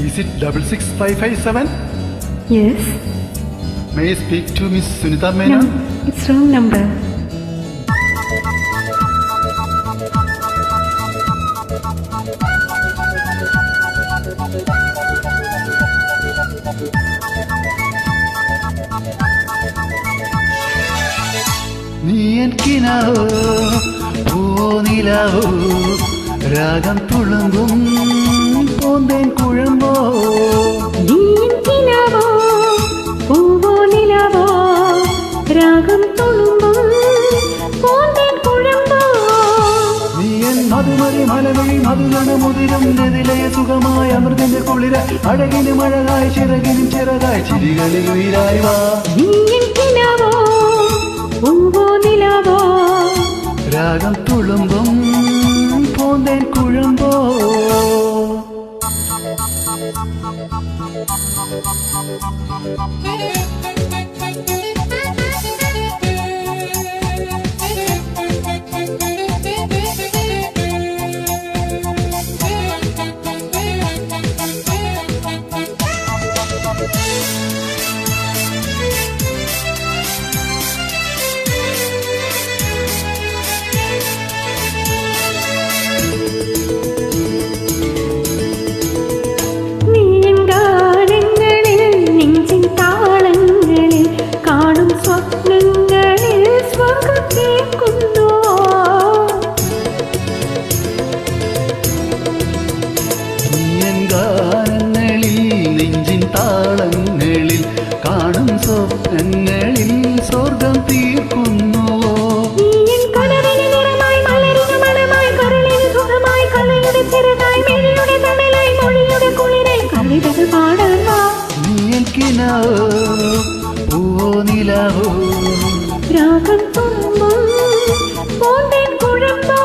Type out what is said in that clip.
Is it 66557? Yes. May I speak to Miss Sunita No, Menon? it's wrong number. നീ N കിനാവോ പൂനിലാവോ രാഗം തുളുമ്പും പൂന്തേൻ കുഴമ്പോ നീ N കിനാവോ പൂവോ നിലാവോ രാഗം തുളുമ്പും പൂന്തേൻ കുഴമ്പോ നീ N Madhumathi മലവഴി മധുഗണ മുതിരും രതിലയ സുഖമായ അമൃതിന്റെ കുളിര അഴകിനും അഴകായി ചിറകിനും ചിറകായി ചിരികളിൽ ഉയരായി വാ നീ എൻ കിനാവോ പൂവോ നിലാവോ രാഗം തുളുമ്പും പൂന്തേൻ കുഴമ്പോ താളങ്ങളിൽ കാണും സ്വപ്നങ്ങളിൽ സ്വർഗം തീർക്കുന്നുവോ നീ കിനാവോ പൂവോ നിലാവോ രാഗം തുളുമ്പും പൂന്തേൻ കുഴമ്പോ